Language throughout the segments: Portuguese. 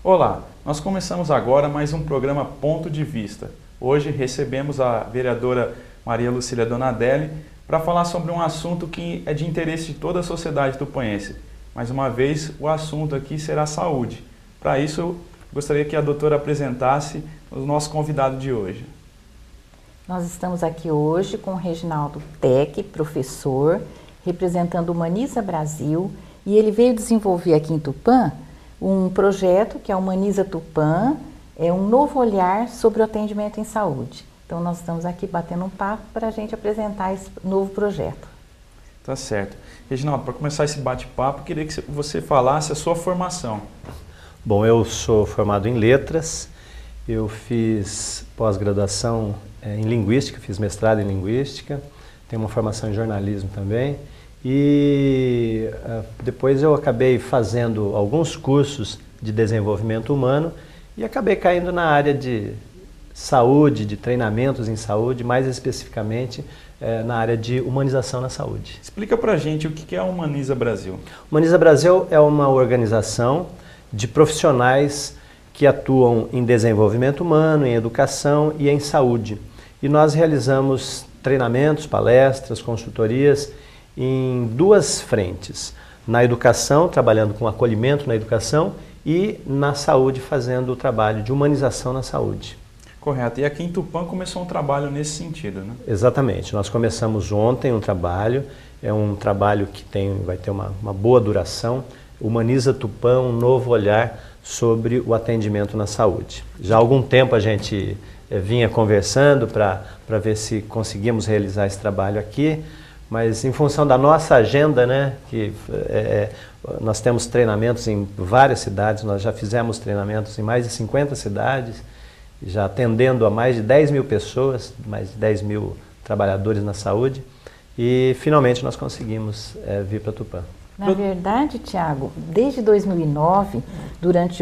Olá, nós começamos agora mais um programa Ponto de Vista. Hoje recebemos a vereadora Maria Lucília Donadelli para falar sobre um assunto que é de interesse de toda a sociedade tupanense. Mais uma vez, o assunto aqui será saúde. Para isso, eu gostaria que a doutora apresentasse o nosso convidado de hoje. Nós estamos aqui hoje com o Reginaldo Tec, professor, representando o Humaniza Brasil, e ele veio desenvolver aqui em Tupã um projeto que é o Humaniza Tupã, é um novo olhar sobre o atendimento em saúde. Então nós estamos aqui batendo um papo para a gente apresentar esse novo projeto. Tá certo. Reginaldo, para começar esse bate-papo, queria que você falasse a sua formação. Bom, eu sou formado em letras, eu fiz pós-graduação em linguística, fiz mestrado em linguística, tenho uma formação em jornalismo também. E depois eu acabei fazendo alguns cursos de desenvolvimento humano e acabei caindo na área de saúde, de treinamentos em saúde, mais especificamente na área de humanização na saúde. Explica pra gente o que é a Humaniza Brasil. Humaniza Brasil é uma organização de profissionais que atuam em desenvolvimento humano, em educação e em saúde. E nós realizamos treinamentos, palestras, consultorias em duas frentes, na educação, trabalhando com acolhimento na educação, e na saúde, fazendo o trabalho de humanização na saúde. Correto. E aqui em Tupã começou um trabalho nesse sentido, né? Exatamente. Nós começamos ontem um trabalho, é um trabalho que vai ter uma boa duração, Humaniza Tupã, um novo olhar sobre o atendimento na saúde. Já há algum tempo a gente vinha conversando para ver se conseguimos realizar esse trabalho aqui, mas em função da nossa agenda, né, que nós temos treinamentos em várias cidades, nós já fizemos treinamentos em mais de 50 cidades, já atendendo a mais de 10 mil pessoas, mais de 10 mil trabalhadores na saúde, e finalmente nós conseguimos vir para Tupã. Na verdade, Tiago, desde 2009, durante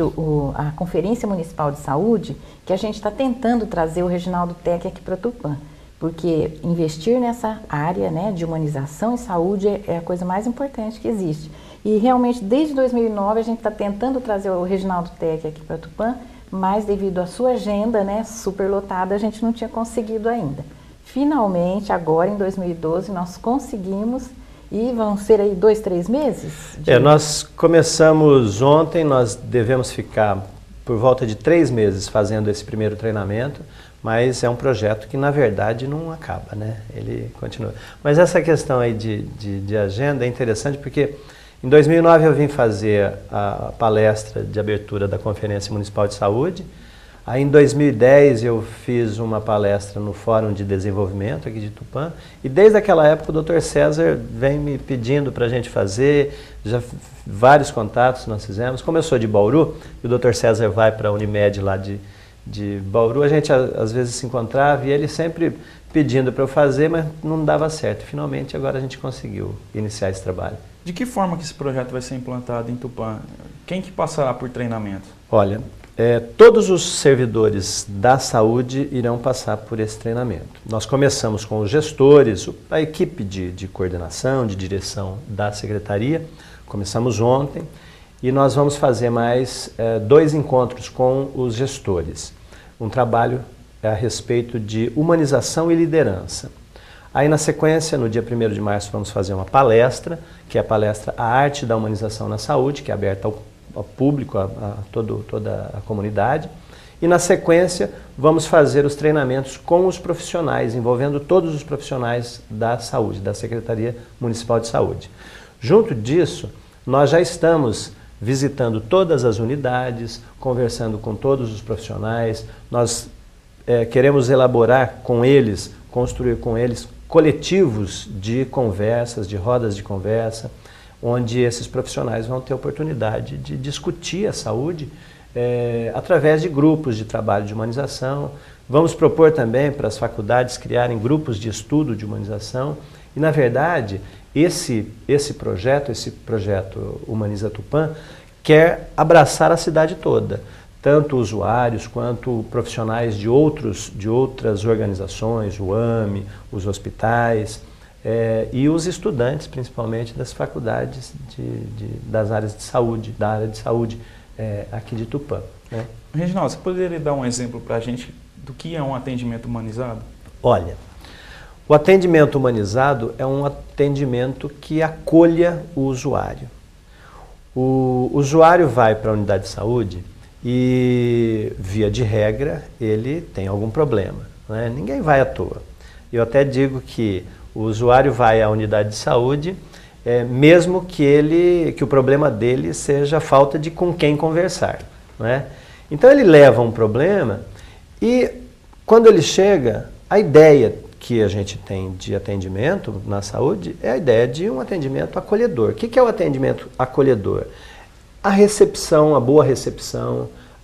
a Conferência Municipal de Saúde, que a gente está tentando trazer o Reginaldo Tec aqui para Tupã. Porque investir nessa área, né, de humanização e saúde é a coisa mais importante que existe. E realmente, desde 2009, a gente está tentando trazer o Reginaldo Tec aqui para Tupã, mas devido à sua agenda, né, superlotada, a gente não tinha conseguido ainda. Finalmente, agora em 2012, nós conseguimos e vão ser aí 2, 3 meses? Nós começamos ontem, nós devemos ficar por volta de 3 meses fazendo esse primeiro treinamento, mas é um projeto que, na verdade, não acaba, né? Ele continua. Mas essa questão aí de agenda é interessante porque em 2009 eu vim fazer a palestra de abertura da Conferência Municipal de Saúde. Aí em 2010 eu fiz uma palestra no Fórum de Desenvolvimento aqui de Tupã. E desde aquela época o Dr. César vem me pedindo para a gente fazer, já vários contatos nós fizemos. Como eu sou de Bauru, e o Dr. César vai para a Unimed lá de Bauru, a gente às vezes se encontrava e ele sempre pedindo para eu fazer, mas não dava certo. Finalmente agora a gente conseguiu iniciar esse trabalho. De que forma que esse projeto vai ser implantado em Tupã? Quem que passará por treinamento? Olha, todos os servidores da saúde irão passar por esse treinamento. Nós começamos com os gestores, a equipe de coordenação, de direção da secretaria, começamos ontem. E nós vamos fazer mais 2 encontros com os gestores. Um trabalho a respeito de humanização e liderança. Aí na sequência, no dia 1º de março, vamos fazer uma palestra, que é a palestra A Arte da Humanização na Saúde, que é aberta ao público, a toda a comunidade. E na sequência, vamos fazer os treinamentos com os profissionais, envolvendo todos os profissionais da saúde, da Secretaria Municipal de Saúde. Junto disso, nós já estamos visitando todas as unidades, conversando com todos os profissionais. Nós queremos elaborar com eles, construir com eles coletivos de conversas, de rodas de conversa, onde esses profissionais vão ter oportunidade de discutir a saúde através de grupos de trabalho de humanização. Vamos propor também para as faculdades criarem grupos de estudo de humanização. E, na verdade, esse projeto Humaniza Tupã, quer abraçar a cidade toda, tanto usuários quanto profissionais de outras organizações, o AME, os hospitais, e os estudantes, principalmente das faculdades das áreas de saúde, da área de saúde, aqui de Tupã, né? Reginaldo, você poderia dar um exemplo para a gente do que é um atendimento humanizado? Olha, o atendimento humanizado é um atendimento que acolha o usuário. O usuário vai para a unidade de saúde e, via de regra, ele tem algum problema, né? Ninguém vai à toa. Eu até digo que o usuário vai à unidade de saúde mesmo que o problema dele seja a falta de com quem conversar, né? Então ele leva um problema e quando ele chega, a ideia que a gente tem de atendimento na saúde é a ideia de um atendimento acolhedor. O que é o atendimento acolhedor? A recepção, a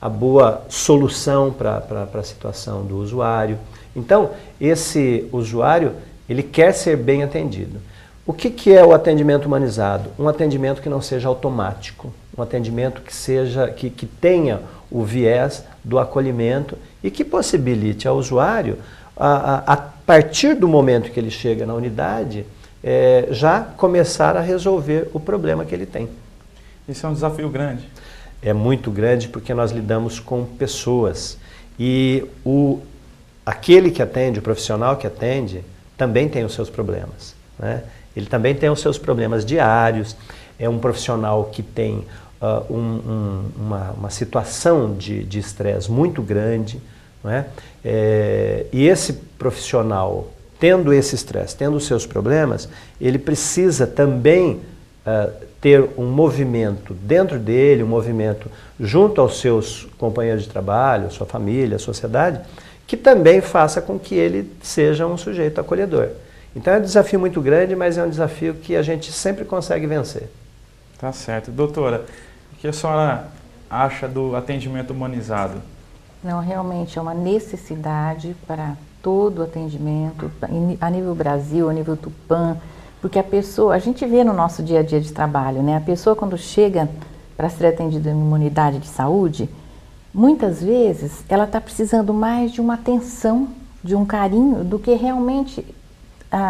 boa solução para a situação do usuário. Então, esse usuário, ele quer ser bem atendido. O que é o atendimento humanizado? Um atendimento que não seja automático, um atendimento que tenha o viés do acolhimento e que possibilite ao usuário, a partir do momento que ele chega na unidade, já começar a resolver o problema que ele tem. Isso é um desafio grande. É muito grande porque nós lidamos com pessoas e aquele que atende, o profissional que atende, também tem os seus problemas, né? Ele também tem os seus problemas diários, é um profissional que tem uma situação de estresse muito grande, não é? E esse profissional, tendo esse estresse, tendo os seus problemas, ele precisa também ter um movimento dentro dele, um movimento junto aos seus companheiros de trabalho, sua família, a sociedade, que também faça com que ele seja um sujeito acolhedor. Então é um desafio muito grande, mas é um desafio que a gente sempre consegue vencer. Tá certo. Doutora, o que a senhora acha do atendimento humanizado? Não, realmente é uma necessidade para todo o atendimento, a nível Brasil, a nível Tupã, porque a gente vê no nosso dia a dia de trabalho, né? A pessoa quando chega para ser atendida em uma unidade de saúde, muitas vezes ela está precisando mais de uma atenção, de um carinho, do que realmente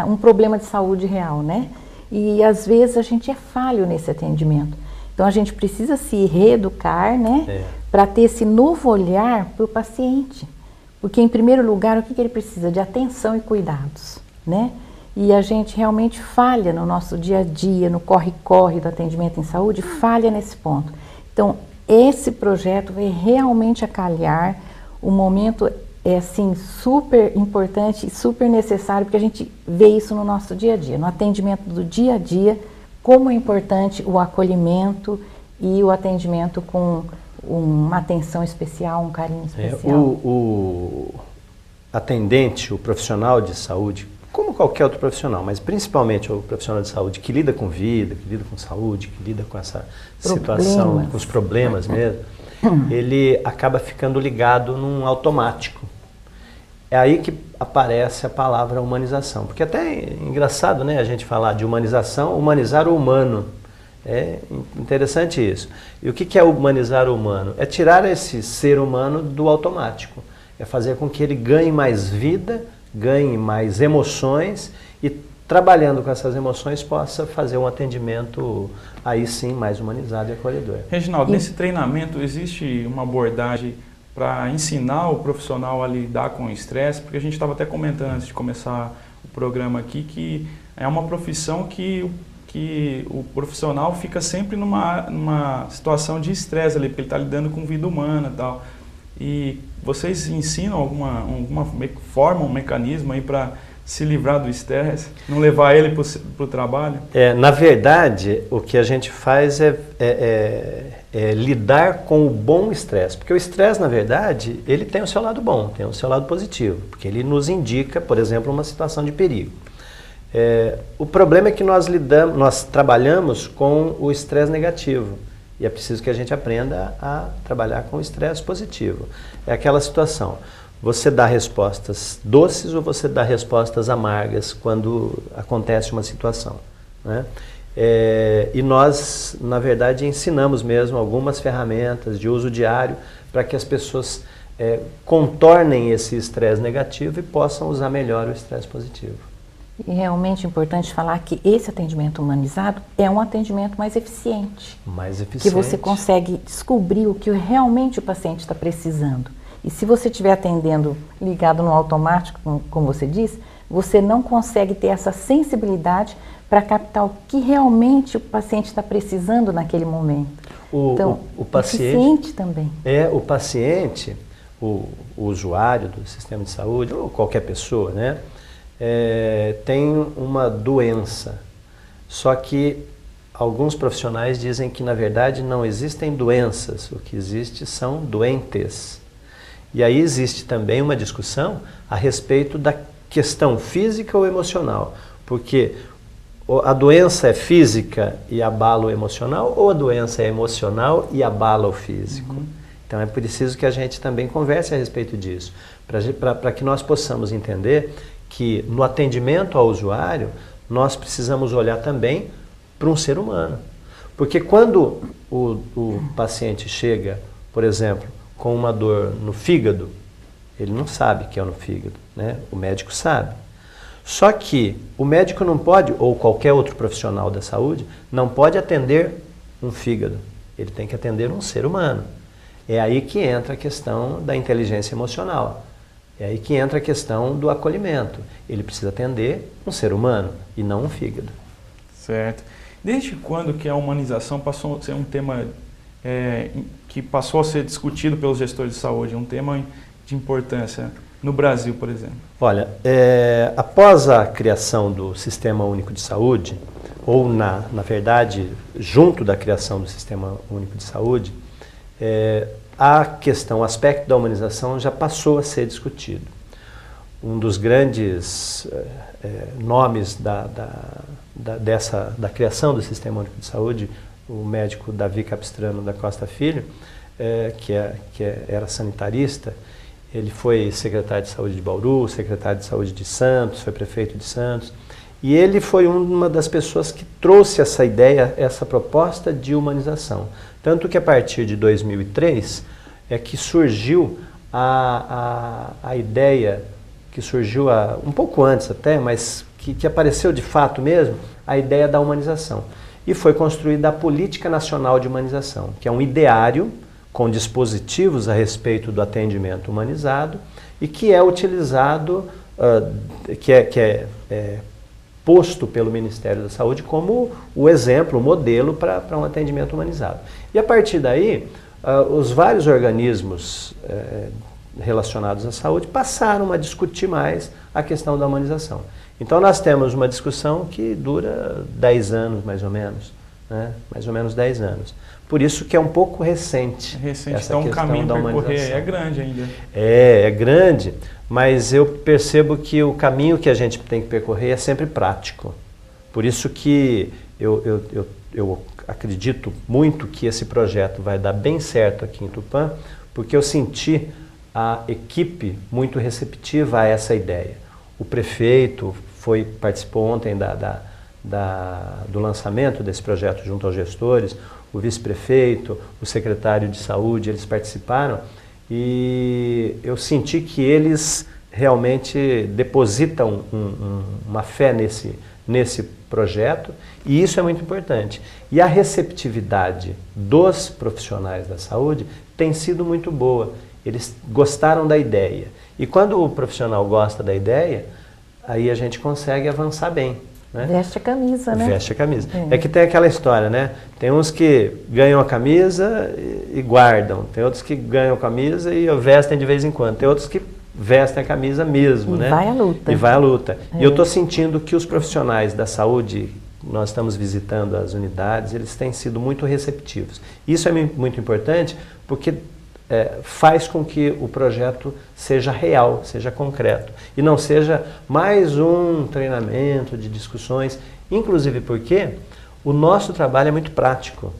um problema de saúde real, né? E às vezes a gente é falho nesse atendimento. Então a gente precisa se reeducar, né? Para ter esse novo olhar para o paciente. Porque em primeiro lugar, o que ele precisa? De atenção e cuidados, né? E a gente realmente falha no nosso dia a dia, no corre-corre do atendimento em saúde, falha nesse ponto. Então, esse projeto vai realmente acalhar o momento, assim, super importante e super necessário, porque a gente vê isso no nosso dia a dia, no atendimento do dia a dia, como é importante o acolhimento e o atendimento com uma atenção especial, um carinho especial. O atendente, o profissional de saúde, como qualquer outro profissional, mas principalmente o profissional de saúde que lida com vida, que lida com saúde, que lida com essa situação, com os problemas mesmo, ele acaba ficando ligado num automático. É aí que aparece a palavra humanização, porque até é engraçado, né, a gente falar de humanização, humanizar o humano. É interessante isso. E o que é humanizar o humano? É tirar esse ser humano do automático, é fazer com que ele ganhe mais vida, ganhe mais emoções e, trabalhando com essas emoções, possa fazer um atendimento aí sim mais humanizado e acolhedor. Reginaldo, nesse treinamento existe uma abordagem para ensinar o profissional a lidar com o estresse? Porque a gente estava até comentando antes de começar o programa aqui que é uma profissão que o profissional fica sempre numa situação de estresse ali, porque ele está lidando com vida humana e tal. E vocês ensinam alguma forma, um mecanismo aí para se livrar do estresse, não levar ele para o trabalho? Na verdade, o que a gente faz é lidar com o bom estresse, porque o estresse, na verdade, ele tem o seu lado bom, tem o seu lado positivo, porque ele nos indica, por exemplo, uma situação de perigo. O problema é que nós trabalhamos com o estresse negativo. E é preciso que a gente aprenda a trabalhar com o estresse positivo. É aquela situação, você dá respostas doces ou você dá respostas amargas quando acontece uma situação, né? E nós, na verdade, ensinamos mesmo algumas ferramentas de uso diário para que as pessoas contornem esse estresse negativo e possam usar melhor o estresse positivo. E realmente é importante falar que esse atendimento humanizado é um atendimento mais eficiente. Mais eficiente. Que você consegue descobrir o que realmente o paciente está precisando. E se você estiver atendendo ligado no automático, como você disse, você não consegue ter essa sensibilidade para captar o que realmente o paciente está precisando naquele momento. Então, o paciente eficiente também. O paciente, o usuário do sistema de saúde, ou qualquer pessoa, né, tem uma doença. Só que alguns profissionais dizem que, na verdade, não existem doenças. O que existe são doentes. E aí existe também uma discussão a respeito da questão física ou emocional. Porque a doença é física e abala o emocional, ou a doença é emocional e abala o físico? Então é preciso que a gente também converse a respeito disso, para que nós possamos entender que no atendimento ao usuário, nós precisamos olhar também para um ser humano. Porque quando o paciente chega, por exemplo, com uma dor no fígado, ele não sabe que é no fígado, né? O médico sabe. Só que o médico não pode, ou qualquer outro profissional da saúde, não pode atender um fígado. Ele tem que atender um ser humano. É aí que entra a questão da inteligência emocional. É aí que entra a questão do acolhimento. Ele precisa atender um ser humano e não um fígado. Certo. Desde quando que a humanização passou a ser um tema que passou a ser discutido pelos gestores de saúde, um tema de importância no Brasil, por exemplo? Olha, após a criação do Sistema Único de Saúde, ou na verdade, junto da criação do Sistema Único de Saúde, o aspecto da humanização já passou a ser discutido. Um dos grandes nomes da criação do Sistema Único de Saúde, o médico Davi Capistrano da Costa Filho, que era sanitarista. Ele foi secretário de saúde de Bauru, secretário de saúde de Santos, foi prefeito de Santos. E ele foi uma das pessoas que trouxe essa ideia, essa proposta de humanização. Tanto que a partir de 2003 é que surgiu a ideia, que surgiu um pouco antes até, mas que apareceu de fato mesmo, a ideia da humanização. E foi construída a Política Nacional de Humanização, que é um ideário com dispositivos a respeito do atendimento humanizado e que é utilizado, que é posto pelo Ministério da Saúde como o exemplo, o modelo para um atendimento humanizado. E a partir daí, os vários organismos relacionados à saúde passaram a discutir mais a questão da humanização. Então nós temos uma discussão que dura 10 anos mais ou menos, né? Mais ou menos 10 anos. Por isso que é um pouco recente. Essa então o caminho para percorrer é grande ainda. É grande, mas eu percebo que o caminho que a gente tem que percorrer é sempre prático. Por isso que eu acredito muito que esse projeto vai dar bem certo aqui em Tupã, porque eu senti a equipe muito receptiva a essa ideia. O prefeito participou ontem do lançamento desse projeto junto aos gestores, o vice-prefeito, o secretário de saúde, eles participaram e eu senti que eles realmente depositam uma fé nesse projeto e isso é muito importante. E a receptividade dos profissionais da saúde tem sido muito boa. Eles gostaram da ideia. E quando o profissional gosta da ideia, aí a gente consegue avançar bem. Né? Veste a camisa, né? Veste a camisa. É que tem aquela história, né? Tem uns que ganham a camisa e guardam. Tem outros que ganham a camisa e vestem de vez em quando. Tem outros que vestem a camisa mesmo, né? Vai à luta. E vai à luta. E eu estou sentindo que os profissionais da saúde, nós estamos visitando as unidades, eles têm sido muito receptivos. Isso é muito importante porque faz com que o projeto seja real, seja concreto e não seja mais um treinamento de discussões, inclusive porque o nosso trabalho é muito prático.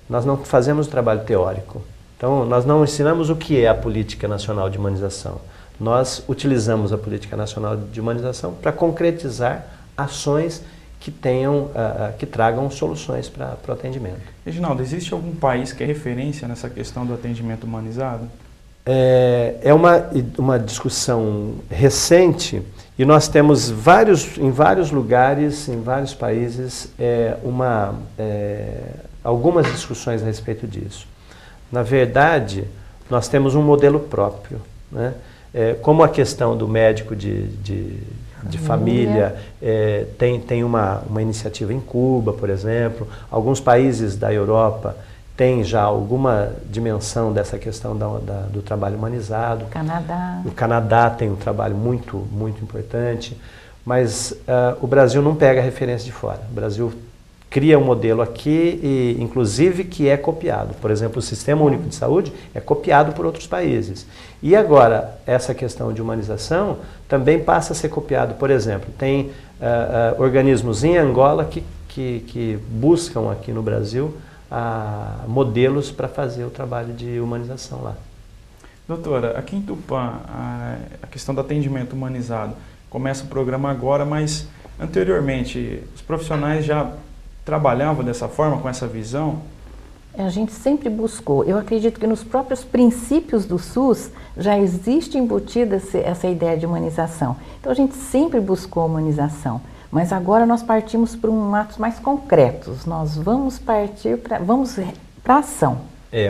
Nós não fazemos trabalho teórico. Então, nós não ensinamos o que é a Política Nacional de Humanização. Nós utilizamos a Política Nacional de Humanização para concretizar ações que tragam soluções para o atendimento. Reginaldo, existe algum país que é referência nessa questão do atendimento humanizado? É uma discussão recente E nós temos em vários lugares, em vários países, algumas discussões a respeito disso. Na verdade, nós temos um modelo próprio, né? Como a questão do médico de família, tem uma iniciativa em Cuba, por exemplo. Alguns países da Europa têm já alguma dimensão dessa questão do trabalho humanizado. Canadá. O Canadá tem um trabalho muito, muito importante, mas o Brasil não pega referência de fora. O Brasil cria um modelo aqui, e, inclusive, que é copiado. Por exemplo, o Sistema Único de Saúde é copiado por outros países. E agora, essa questão de humanização também passa a ser copiado. Por exemplo, tem organismos em Angola que buscam aqui no Brasil modelos para fazer o trabalho de humanização lá. Doutora, aqui em Tupã, a questão do atendimento humanizado, começa o programa agora, mas anteriormente os profissionais já trabalhavam dessa forma, com essa visão? A gente sempre buscou. Eu acredito que nos próprios princípios do SUS já existe embutida essa ideia de humanização. Então a gente sempre buscou a humanização, mas agora nós partimos para atos mais concretos. Nós vamos partir para a ação.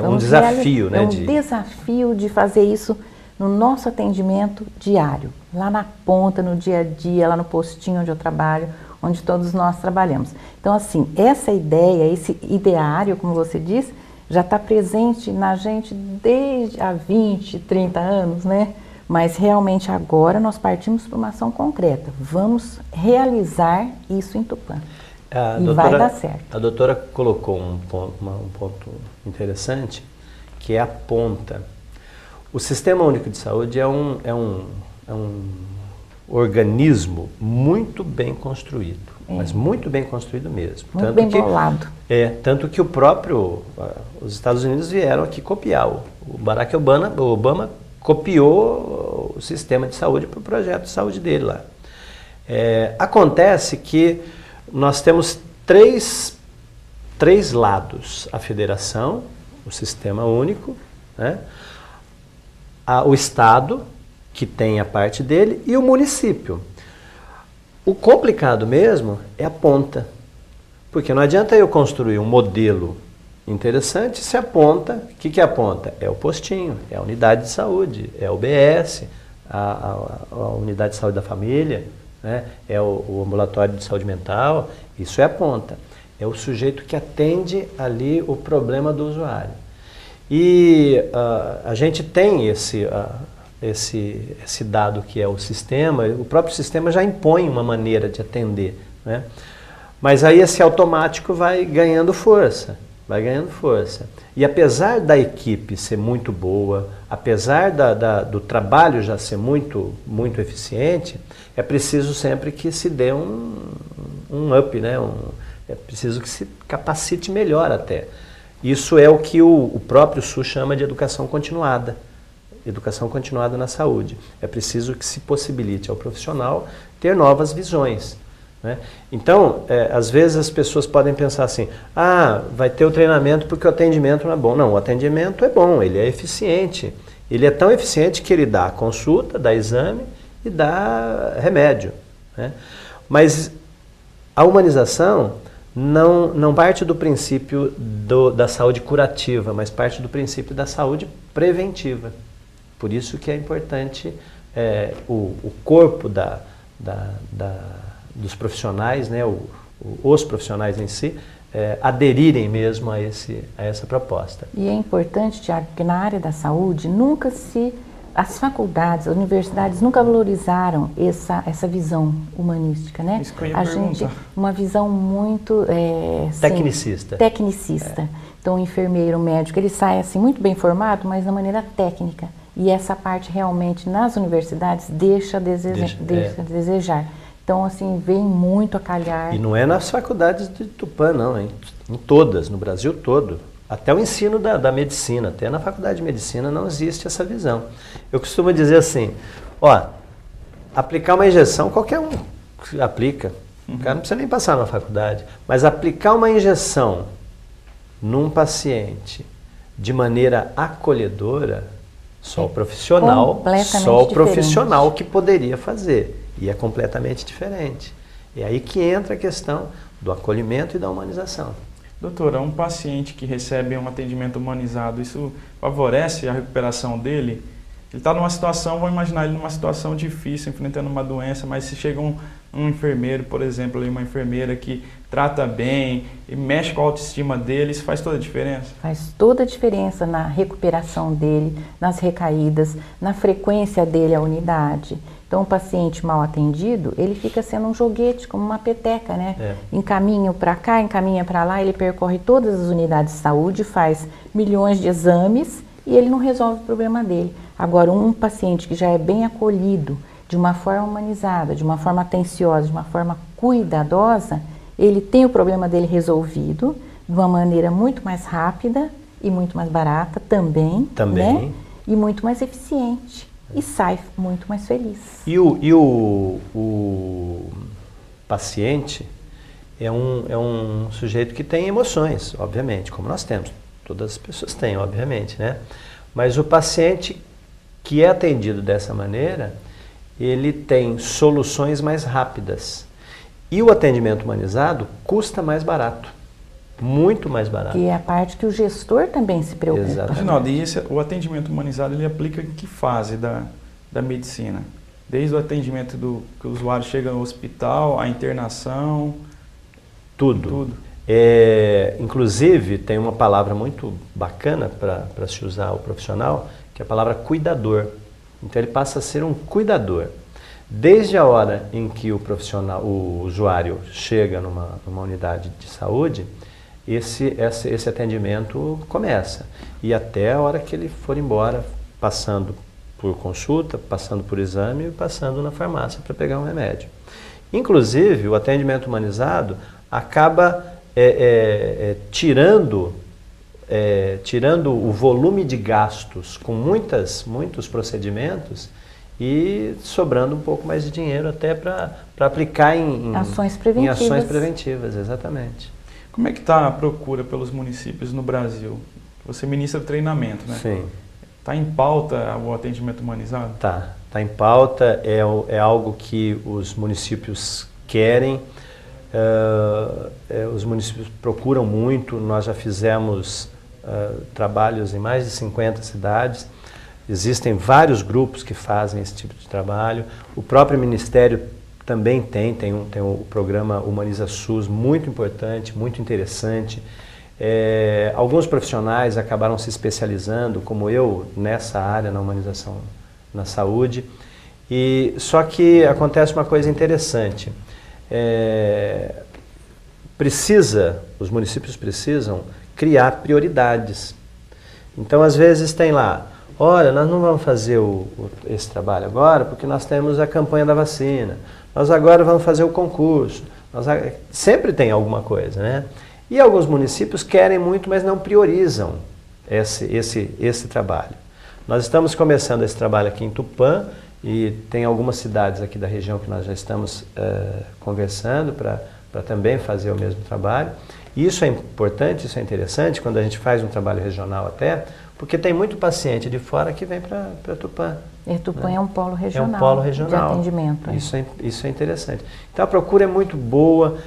Um desafio, né? É um desafio de fazer isso no nosso atendimento diário, lá na ponta, no dia a dia, lá no postinho onde eu trabalho, onde todos nós trabalhamos. Então, assim, essa ideia, esse ideário, como você disse, já está presente na gente desde há 20, 30 anos, né? Mas realmente agora nós partimos para uma ação concreta. Vamos realizar isso em Tupã. Vai dar certo. A doutora colocou um ponto interessante, que é a ponta. O Sistema Único de Saúde é um organismo muito bem construído, mas muito bem construído mesmo. Muito bem bolado. Tanto que os Estados Unidos vieram aqui copiar. O Barack Obama copiou o sistema de saúde para o projeto de saúde dele lá. Acontece que nós temos três lados: a federação, o Sistema Único, né? O Estado, que tem a parte dele, e o município. O complicado mesmo é a ponta, porque não adianta eu construir um modelo interessante se a ponta, o que é a ponta? É o postinho, é a unidade de saúde, é o UBS, a unidade de saúde da família, né? É o ambulatório de saúde mental. Isso é a ponta, é o sujeito que atende ali o problema do usuário. E a gente tem esse dado que é o sistema. O próprio sistema já impõe uma maneira de atender, né? Mas aí esse automático vai ganhando força, E apesar da equipe ser muito boa, apesar do trabalho já ser muito, muito eficiente, é preciso sempre que se dê um up, né? É preciso que se capacite melhor até. Isso é o que o próprio SUS chama de educação continuada. Educação continuada na saúde. É preciso que se possibilite ao profissional ter novas visões, né? Então, às vezes as pessoas podem pensar assim: vai ter o treinamento porque o atendimento não é bom. Não, o atendimento é bom, ele é eficiente. Ele é tão eficiente que ele dá consulta, dá exame e dá remédio, né? Mas a humanização não parte do princípio da saúde curativa, mas parte do princípio da saúde preventiva. Por isso que é importante o corpo dos profissionais, né, os profissionais em si, aderirem mesmo a essa proposta. E é importante, Tiago, que na área da saúde as faculdades, as universidades nunca valorizaram essa visão humanística, né? Isso que eu ia perguntar. Uma visão muito tecnicista. Então, o enfermeiro, o médico, ele sai assim muito bem formado, mas da maneira técnica. E essa parte realmente nas universidades deixa a desejar. Então, assim, vem muito a calhar. E não é nas faculdades de Tupã, não, hein? Em todas, no Brasil todo. Até o ensino da medicina, até na faculdade de medicina não existe essa visão. Eu costumo dizer assim: aplicar uma injeção, qualquer um aplica. O cara não precisa nem passar na faculdade. Mas aplicar uma injeção num paciente de maneira acolhedora, Só o profissional, completamente só o diferente. profissional que poderia fazer. E é completamente diferente. É aí que entra a questão do acolhimento e da humanização. Doutora, um paciente que recebe um atendimento humanizado, isso favorece a recuperação dele? Ele está numa situação, vamos imaginar ele numa situação difícil, enfrentando uma doença, mas se chega um enfermeiro, por exemplo, uma enfermeira que trata bem e mexe com a autoestima dele, isso faz toda a diferença? Faz toda a diferença na recuperação dele, nas recaídas, na frequência dele à unidade. Então, o paciente mal atendido, ele fica sendo um joguete, como uma peteca, né? Encaminha para cá, encaminha para lá, ele percorre todas as unidades de saúde, faz milhões de exames e ele não resolve o problema dele. Agora, um paciente que já é bem acolhido, de uma forma humanizada, de uma forma atenciosa, de uma forma cuidadosa, ele tem o problema dele resolvido de uma maneira muito mais rápida e muito mais barata também. Né? E muito mais eficiente. E sai muito mais feliz. E o paciente é um sujeito que tem emoções, obviamente, como nós temos. Todas as pessoas têm, obviamente, né? Mas o paciente que é atendido dessa maneira, ele tem soluções mais rápidas. E o atendimento humanizado custa mais barato. Muito mais barato. Que é a parte que o gestor também se preocupa. Exatamente. Reginaldo, e o atendimento humanizado, ele aplica em que fase da medicina? Desde o atendimento que o usuário chega no hospital, a internação? Tudo. Inclusive, tem uma palavra muito bacana para se usar o profissional, que é a palavra cuidador. Então, ele passa a ser um cuidador. Desde a hora em que o usuário chega numa unidade de saúde, esse atendimento começa. E até a hora que ele for embora, passando por consulta, passando por exame e passando na farmácia para pegar um remédio. Inclusive, o atendimento humanizado acaba tirando o volume de gastos com muitos procedimentos e sobrando um pouco mais de dinheiro até para aplicar em ações preventivas. Em ações preventivas, exatamente. Como é que está a procura pelos municípios no Brasil? Você ministra treinamento, né? Sim. Está em pauta o atendimento humanizado? Está em pauta, é algo que os municípios querem, os municípios procuram muito, nós já fizemos trabalhos em mais de 50 cidades, existem vários grupos que fazem esse tipo de trabalho, o próprio Ministério também tem o programa Humaniza SUS, muito importante, muito interessante. Alguns profissionais acabaram se especializando, como eu, nessa área, na humanização na saúde. Só que acontece uma coisa interessante. Os municípios precisam criar prioridades. Então, às vezes, tem lá, olha, nós não vamos fazer esse trabalho agora porque nós temos a campanha da vacina. Nós agora vamos fazer o concurso. Sempre tem alguma coisa, né? E alguns municípios querem muito, mas não priorizam esse trabalho. Nós estamos começando esse trabalho aqui em Tupã e tem algumas cidades aqui da região que nós já estamos conversando para também fazer o mesmo trabalho. E isso é importante, isso é interessante quando a gente faz um trabalho regional até, porque tem muito paciente de fora que vem para Tupã. E Tupã, né? É um polo regional, é um polo regional de atendimento. Isso é interessante. Então a procura é muito boa,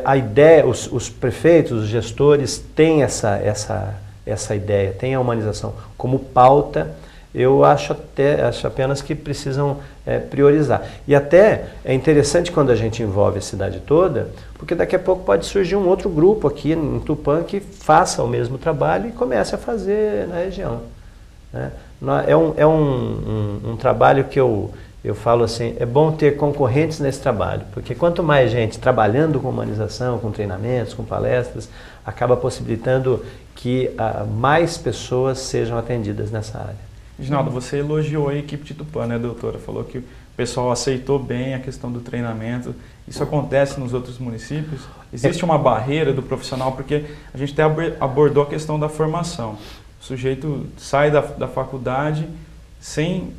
a ideia, os prefeitos, os gestores têm essa ideia, têm a humanização como pauta. Eu acho apenas que precisam priorizar. E até é interessante quando a gente envolve a cidade toda, porque daqui a pouco pode surgir um outro grupo aqui em Tupã que faça o mesmo trabalho e comece a fazer na região, né? É um trabalho que eu falo assim, é bom ter concorrentes nesse trabalho, porque quanto mais gente trabalhando com humanização, com treinamentos, com palestras, acaba possibilitando que mais pessoas sejam atendidas nessa área. Reginaldo, você elogiou a equipe de Tupã, né, doutora? Falou que o pessoal aceitou bem a questão do treinamento. Isso acontece nos outros municípios? Existe uma barreira do profissional, porque a gente até abordou a questão da formação. O sujeito sai da faculdade sem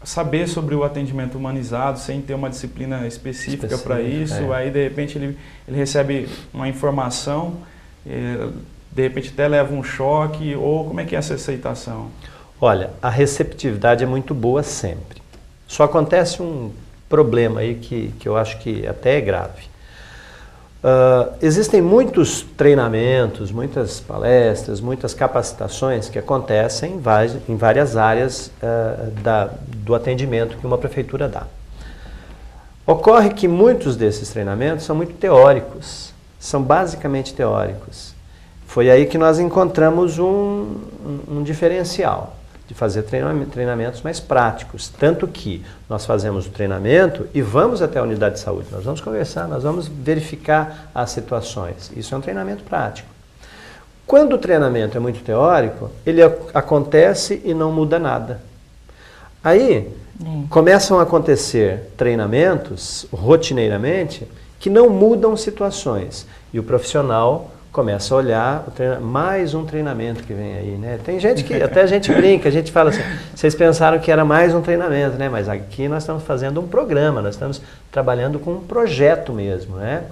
saber sobre o atendimento humanizado, sem ter uma disciplina específica para isso. Aí, de repente, ele recebe uma informação, de repente até leva um choque, ou como é que é essa aceitação? Olha, a receptividade é muito boa sempre. Só acontece um problema aí que eu acho que até é grave. Existem muitos treinamentos, muitas palestras, muitas capacitações que acontecem em várias áreas do atendimento que uma prefeitura dá. Ocorre que muitos desses treinamentos são muito teóricos, são basicamente teóricos. Foi aí que nós encontramos um diferencial de fazer treinamentos mais práticos. Tanto que nós fazemos o treinamento e vamos até a unidade de saúde. Nós vamos conversar, nós vamos verificar as situações. Isso é um treinamento prático. Quando o treinamento é muito teórico, ele acontece e não muda nada. Aí começam a acontecer treinamentos, rotineiramente, que não mudam situações. E o profissional começa a olhar, mais um treinamento que vem aí, né? Tem gente que, até a gente brinca, a gente fala assim, vocês pensaram que era mais um treinamento, né? Mas aqui nós estamos fazendo um programa, nós estamos trabalhando com um projeto mesmo, né?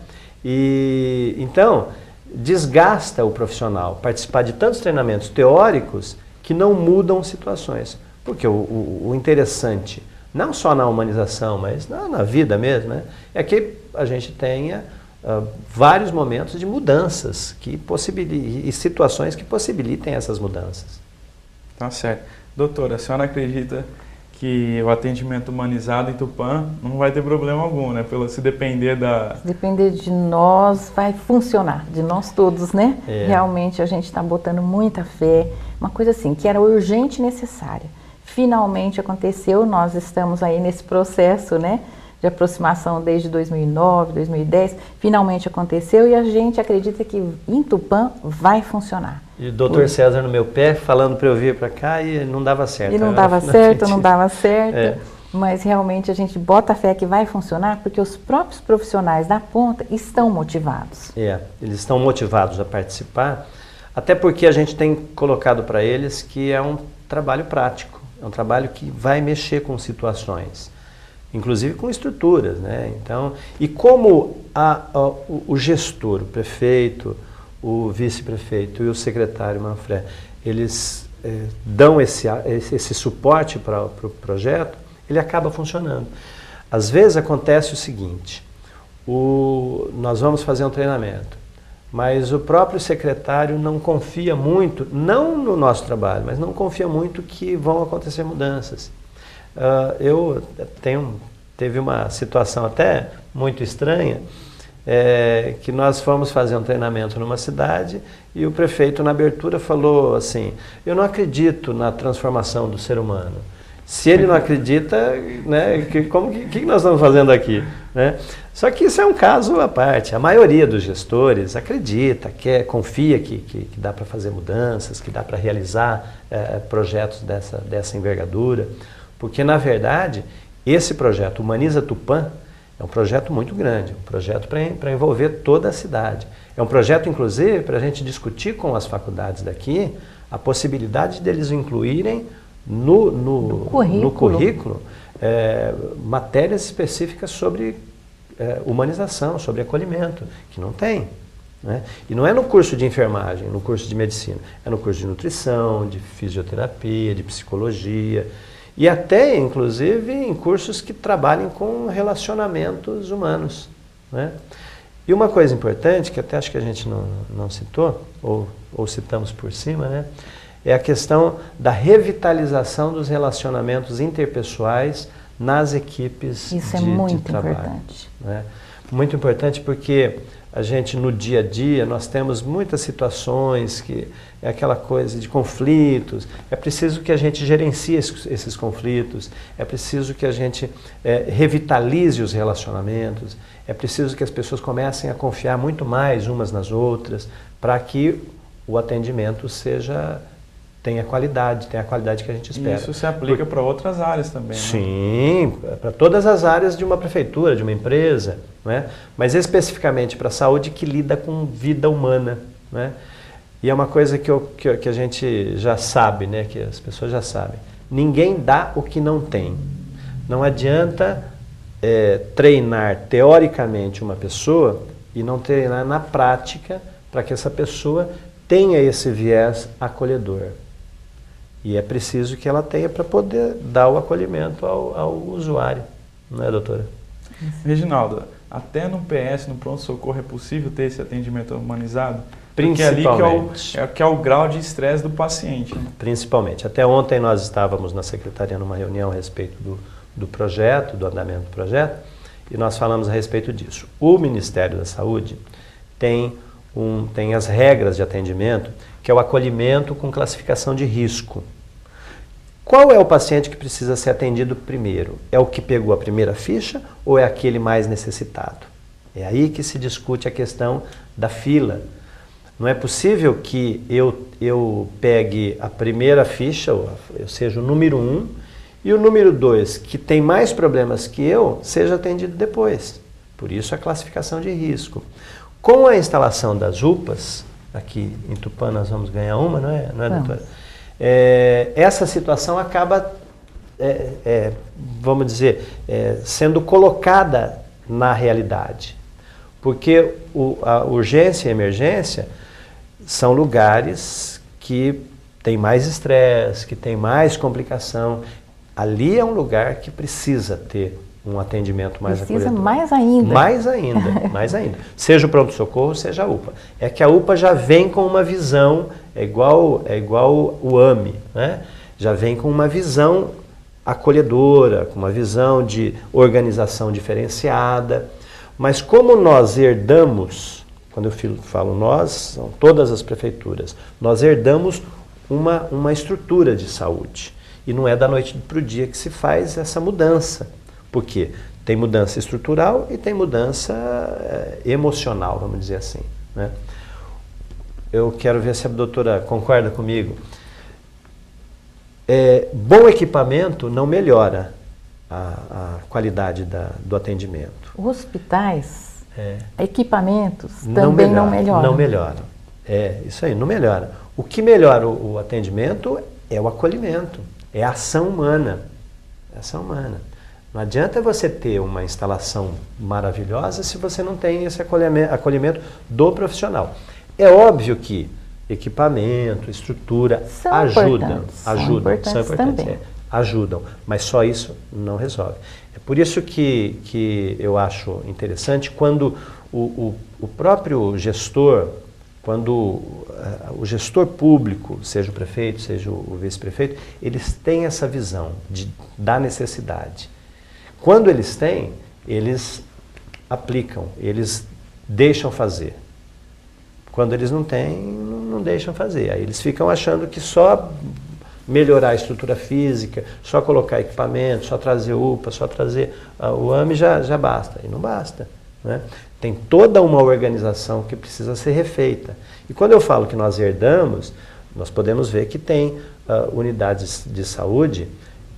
E então, desgasta o profissional participar de tantos treinamentos teóricos que não mudam situações. Porque o interessante, não só na humanização, mas na vida mesmo, né? É que a gente tenha vários momentos de mudanças e situações que possibilitem essas mudanças. Tá certo. Doutora, a senhora acredita que o atendimento humanizado em Tupã não vai ter problema algum, né? Se depender Se depender de nós, vai funcionar, de nós todos, né? Realmente a gente está botando muita fé, uma coisa assim, que era urgente e necessária. Finalmente aconteceu, nós estamos aí nesse processo, né? De aproximação desde 2009, 2010, finalmente aconteceu e a gente acredita que em Tupã vai funcionar. E o doutor César no meu pé, falando para eu vir para cá e não dava certo. E não dava certo, mas realmente a gente bota a fé que vai funcionar porque os próprios profissionais da ponta estão motivados. Eles estão motivados a participar, até porque a gente tem colocado para eles que é um trabalho prático, é um trabalho que vai mexer com situações. Inclusive com estruturas, né? Então, e como o gestor, o prefeito, o vice-prefeito e o secretário Manfred, eles dão esse suporte para o projeto, ele acaba funcionando. Às vezes acontece o seguinte, nós vamos fazer um treinamento, mas o próprio secretário não confia muito, não no nosso trabalho, mas não confia muito que vão acontecer mudanças. Teve uma situação até muito estranha, que nós fomos fazer um treinamento numa cidade e o prefeito na abertura falou assim, eu não acredito na transformação do ser humano. Se ele não acredita, né, que nós estamos fazendo aqui? Né? Só que isso é um caso à parte. A maioria dos gestores acredita, confia que dá para fazer mudanças, que dá para realizar projetos dessa envergadura. Porque, na verdade, esse projeto Humaniza Tupã é um projeto muito grande, um projeto para envolver toda a cidade. É um projeto, inclusive, para a gente discutir com as faculdades daqui a possibilidade deles incluírem no currículo matérias específicas sobre humanização, sobre acolhimento, que não tem. Né? E não é no curso de enfermagem, no curso de medicina, é no curso de nutrição, de fisioterapia, de psicologia, e até, inclusive, em cursos que trabalhem com relacionamentos humanos. Né? E uma coisa importante, que até acho que a gente não citou, ou citamos por cima, né? É a questão da revitalização dos relacionamentos interpessoais nas equipes de trabalho. Isso é muito importante. Né? Muito importante porque a gente, no dia a dia, nós temos muitas situações que é aquela coisa de conflitos, é preciso que a gente gerencie esses conflitos, é preciso que a gente revitalize os relacionamentos, é preciso que as pessoas comecem a confiar muito mais umas nas outras, para que o atendimento tenha a qualidade que a gente espera. Isso se aplica para outras áreas também, né? Sim, para todas as áreas de uma prefeitura, de uma empresa, né? Mas especificamente para a saúde que lida com vida humana, né? E é uma coisa que a gente já sabe, né? Que as pessoas já sabem. Ninguém dá o que não tem. Não adianta treinar teoricamente uma pessoa e não treinar na prática para que essa pessoa tenha esse viés acolhedor. E é preciso que ela tenha para poder dar o acolhimento ao usuário, não é, doutora? Reginaldo, até no PS, no pronto-socorro, é possível ter esse atendimento humanizado? Principalmente. Porque ali que é o grau de estresse do paciente. Né? Principalmente. Até ontem nós estávamos na Secretaria numa reunião a respeito do projeto, do andamento do projeto, e nós falamos a respeito disso. O Ministério da Saúde tem as regras de atendimento, que é o acolhimento com classificação de risco. Qual é o paciente que precisa ser atendido primeiro? É o que pegou a primeira ficha ou é aquele mais necessitado? É aí que se discute a questão da fila. Não é possível que eu pegue a primeira ficha, eu seja o número 1, e o número 2, que tem mais problemas que eu, seja atendido depois. Por isso a classificação de risco. Com a instalação das UPAs, aqui em Tupã nós vamos ganhar uma, não é doutora? Essa situação acaba, vamos dizer, sendo colocada na realidade. Porque a urgência e a emergência são lugares que tem mais estresse, que tem mais complicação. Ali é um lugar que precisa ter um atendimento mais acolhedor. Precisa mais ainda. Mais ainda. Seja o pronto-socorro, seja a UPA. É que a UPA já vem com uma visão, é igual o AME, né? Já vem com uma visão acolhedora, com uma visão de organização diferenciada. Mas como nós herdamos, quando eu falo nós, são todas as prefeituras, nós herdamos uma estrutura de saúde. E não é da noite para o dia que se faz essa mudança. Por quê? Tem mudança estrutural e tem mudança emocional, vamos dizer assim, né? Eu quero ver se a doutora concorda comigo. Bom equipamento não melhora a qualidade do atendimento. Hospitais, equipamentos também não melhoram. Não melhoram. Isso aí, não melhora. O que melhora o atendimento é o acolhimento, é a ação humana. Não adianta você ter uma instalação maravilhosa se você não tem esse acolhimento do profissional. É óbvio que equipamento, estrutura ajudam, mas só isso não resolve. É por isso que eu acho interessante quando o próprio gestor, quando o gestor público, seja o prefeito, seja o vice-prefeito, eles têm essa visão da necessidade. Quando eles têm, eles aplicam, eles deixam fazer. Quando eles não têm, não deixam fazer. Aí eles ficam achando que só melhorar a estrutura física, só colocar equipamento, só trazer UPA, só trazer o AME já basta. E não basta, né? Tem toda uma organização que precisa ser refeita. E quando eu falo que nós herdamos, nós podemos ver que tem unidades de saúde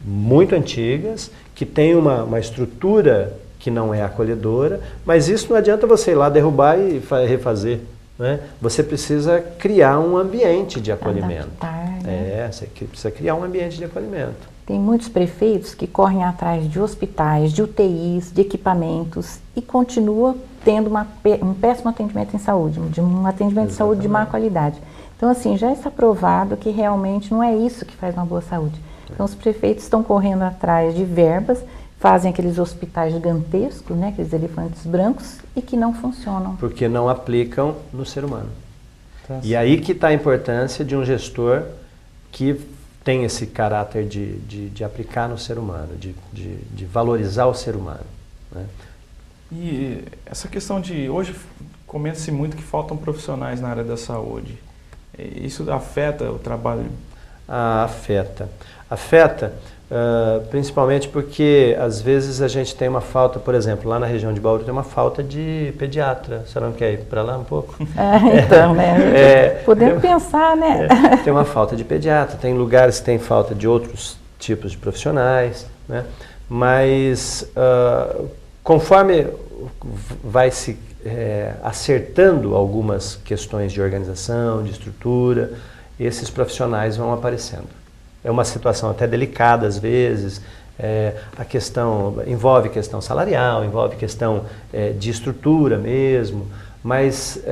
muito antigas, que tem uma estrutura que não é acolhedora, mas isso não adianta você ir lá derrubar e refazer. Né? Você precisa criar um ambiente de acolhimento. Adaptar, né? Você precisa criar um ambiente de acolhimento. Tem muitos prefeitos que correm atrás de hospitais, de UTIs, de equipamentos e continua tendo um péssimo atendimento em saúde, um atendimento de saúde de má qualidade. Então, assim, já está provado que realmente não é isso que faz uma boa saúde. Então, os prefeitos estão correndo atrás de verbas, fazem aqueles hospitais gigantescos, né, aqueles elefantes brancos, e que não funcionam. Porque não aplicam no ser humano. E aí que está a importância de um gestor que tem esse caráter de aplicar no ser humano, de valorizar o ser humano. Né? E essa questão hoje comenta-se muito que faltam profissionais na área da saúde. Isso afeta o trabalho? Afeta, principalmente porque às vezes a gente tem uma falta, por exemplo, lá na região de Bauru tem uma falta de pediatra. Você não quer ir para lá um pouco? Então, né? Podemos pensar, né? Tem uma falta de pediatra, tem lugares que tem falta de outros tipos de profissionais, né? Mas conforme vai se acertando algumas questões de organização, de estrutura, esses profissionais vão aparecendo. É uma situação até delicada às vezes, envolve questão salarial, envolve questão de estrutura mesmo, mas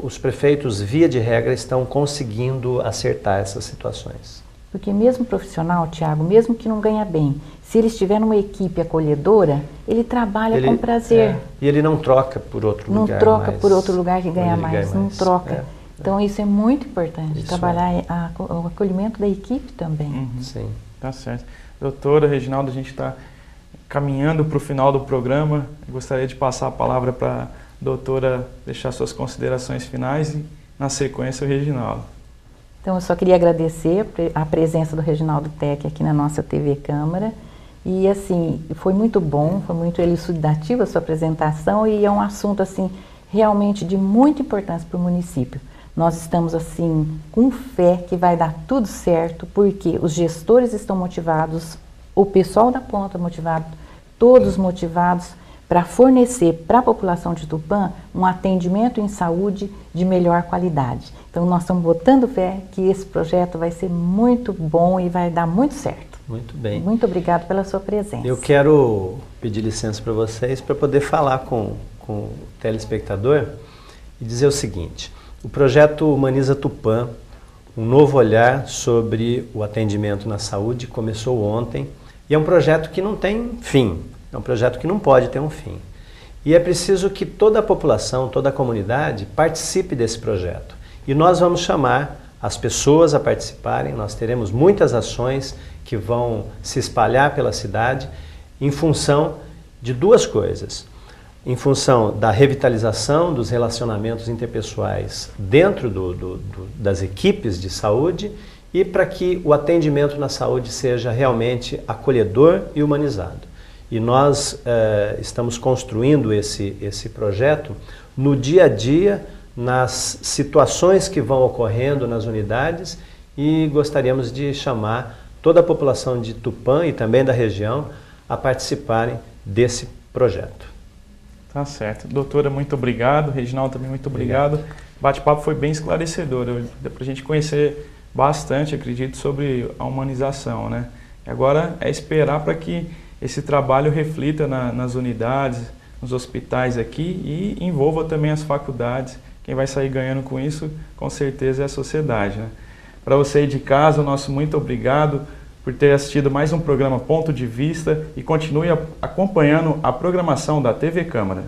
os prefeitos, via de regra, estão conseguindo acertar essas situações. Porque mesmo profissional, Tiago, mesmo que não ganha bem, se ele estiver numa equipe acolhedora, ele trabalha com prazer. E ele não troca por outro não lugar. Não troca por outro lugar que ganha mais, não troca. É. Então isso é muito importante, trabalhar o acolhimento da equipe também. Sim. Tá certo. Doutora Reginalda, a gente está caminhando para o final do programa. Eu gostaria de passar a palavra para a doutora deixar suas considerações finais e, na sequência, o Reginaldo. Então, eu só queria agradecer a presença do Reginaldo Tech aqui na nossa TV Câmara. E, assim, foi muito bom, foi muito elucidativa a sua apresentação e é um assunto, assim, realmente de muita importância para o município. Nós estamos, assim, com fé que vai dar tudo certo, porque os gestores estão motivados, o pessoal da ponta motivado, todos motivados para fornecer para a população de Tupã um atendimento em saúde de melhor qualidade. Então, nós estamos botando fé que esse projeto vai ser muito bom e vai dar muito certo. Muito bem. Muito obrigado pela sua presença. Eu quero pedir licença para vocês para poder falar com o telespectador e dizer o seguinte: o projeto Humaniza Tupã, um novo olhar sobre o atendimento na saúde, começou ontem e é um projeto que não tem fim. É um projeto que não pode ter um fim. E é preciso que toda a população, toda a comunidade participe desse projeto. E nós vamos chamar as pessoas a participarem, nós teremos muitas ações que vão se espalhar pela cidade em função de duas coisas. Em função da revitalização dos relacionamentos interpessoais dentro das equipes de saúde e para que o atendimento na saúde seja realmente acolhedor e humanizado. E nós estamos construindo esse projeto no dia a dia, nas situações que vão ocorrendo nas unidades e gostaríamos de chamar toda a população de Tupã e também da região a participarem desse projeto. Tá certo. Doutora, muito obrigado. Reginaldo, também muito obrigado. O bate-papo foi bem esclarecedor. Deu para a gente conhecer bastante, acredito, sobre a humanização, né? E agora é esperar para que esse trabalho reflita nas unidades, nos hospitais aqui e envolva também as faculdades. Quem vai sair ganhando com isso, com certeza, é a sociedade, né? Para você aí de casa, o nosso muito obrigado por ter assistido mais um programa Ponto de Vista e continue acompanhando a programação da TV Câmara.